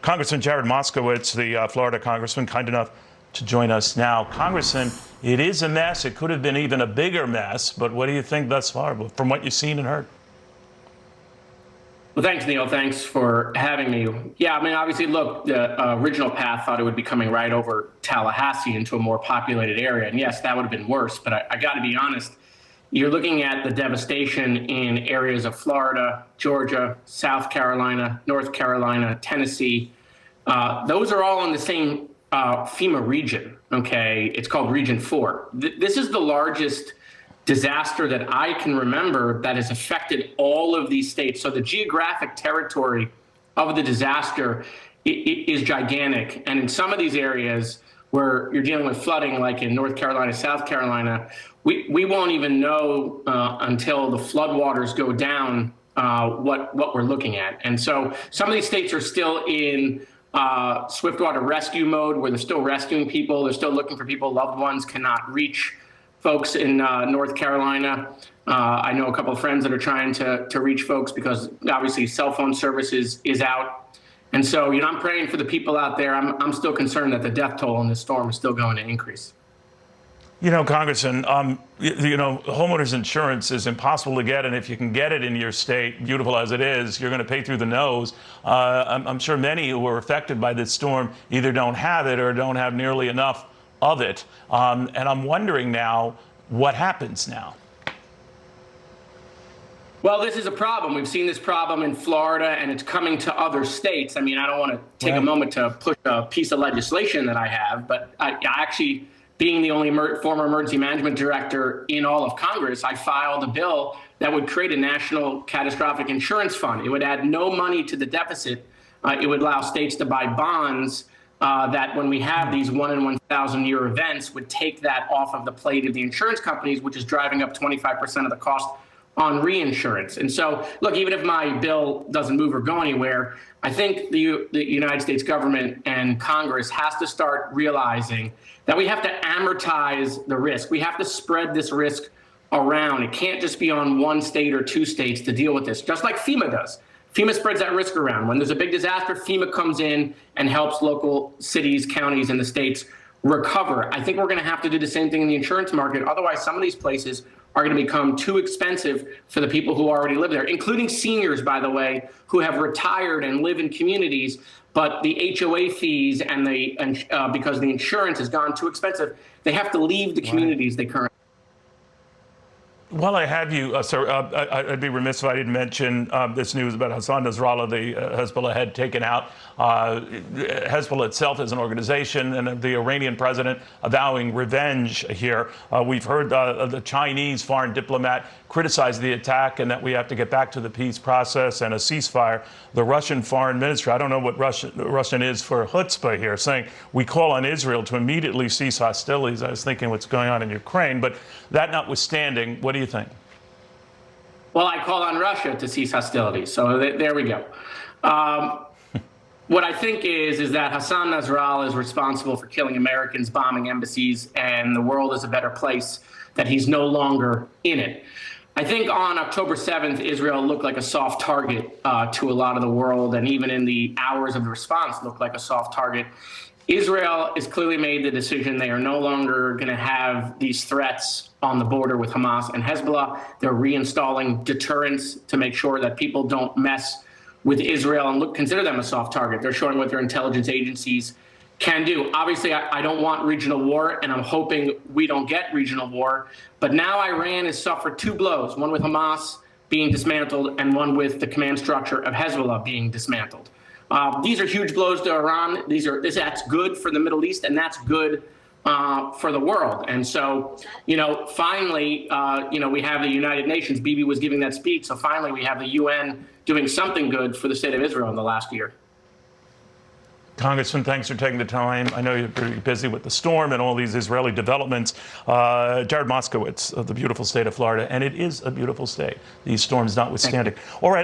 Congressman Jared Moskowitz, the Florida congressman, kind enough to join us now. Congressman, it is a mess. It could have been even a bigger mess, but what do you think thus far from what you've seen and heard? Well, thanks, Neil. Thanks for having me. Yeah, I mean, obviously, look, the original path thought it would be coming right over Tallahassee into a more populated area. And yes, that would have been worse. But I got to be honest, you're looking at the devastation in areas of Florida, Georgia, South Carolina, North Carolina, Tennessee. Those are all in the same FEMA region, okay? It's called Region 4. This is the largest disaster that I can remember that has affected all of these states. So the geographic territory of the disaster is gigantic. And in some of these areas where you're dealing with flooding, like in North Carolina, South Carolina, we won't even know until the floodwaters go down what we're looking at. And so some of these states are still in swiftwater rescue mode, where they're still rescuing people. They're still looking for people. Loved ones cannot reach folks in North Carolina. I know a couple of friends that are trying to reach folks because obviously cell phone service is out. And so, I'm praying for the people out there. I'm still concerned that the death toll in this storm is still going to increase. Congressman, homeowners insurance is impossible to get, and if you can get it in your state, beautiful as it is, you're going to pay through the nose. I'm sure many who were affected by this storm either don't have it or don't have nearly enough of it. And I'm wondering now, what happens now? Well, this is a problem. We've seen this problem in Florida, and it's coming to other states. I mean, I don't want to take a moment to push a piece of legislation that I have, but I actually, being the only former emergency management director in all of Congress, I filed a bill that would create a national catastrophic insurance fund. It would add no money to the deficit. It would allow states to buy bonds that, when we have these 1 in 1,000 year events, would take that off of the plate of the insurance companies, which is driving up 25% of the cost on reinsurance. And so, look, even if my bill doesn't move or go anywhere, I think the United States government and Congress has to start realizing that we have to amortize the risk. We have to spread this risk around. It can't just be on one state or two states to deal with this, just like FEMA does. FEMA spreads that risk around. When there's a big disaster, FEMA comes in and helps local cities, counties, and the states recover. I think we're going to have to do the same thing in the insurance market. Otherwise, some of these places are going to become too expensive for the people who already live there, including seniors, by the way, who have retired and live in communities. But the HOA fees and because the insurance has gone too expensive, they have to leave the communities they currently. While I have you, sir, I'd be remiss if I didn't mention this news about Hassan Nasrallah, the Hezbollah head taken out. Hezbollah itself is an organization, and the Iranian president avowing revenge here. We've heard the Chinese foreign diplomat criticize the attack and that we have to get back to the peace process and a ceasefire. The Russian foreign minister, I don't know what Russian is for chutzpah here, saying we call on Israel to immediately cease hostilities. I was thinking what's going on in Ukraine, but that notwithstanding, what do you think? Well, I call on Russia to cease hostilities. So there we go. What I think is that Hassan Nasrallah is responsible for killing Americans, bombing embassies, and the world is a better place that he's no longer in it. I think on October 7th, Israel looked like a soft target to a lot of the world, and even in the hours of the response looked like a soft target. Israel has clearly made the decision they are no longer going to have these threats on the border with Hamas and Hezbollah. They're reinstalling deterrence to make sure that people don't mess with Israel and consider them a soft target. They're showing what their intelligence agencies can do. Obviously, I don't want regional war, and I'm hoping we don't get regional war. But now Iran has suffered two blows, one with Hamas being dismantled and one with the command structure of Hezbollah being dismantled. These are huge blows to Iran. That's good for the Middle East, and that's good for the world. And so, finally, we have the United Nations. Bibi was giving that speech. So finally, we have the UN doing something good for the state of Israel in the last year. Congressman, thanks for taking the time. I know you're pretty busy with the storm and all these Israeli developments. Jared Moskowitz of the beautiful state of Florida, and it is a beautiful state, these storms notwithstanding. All right.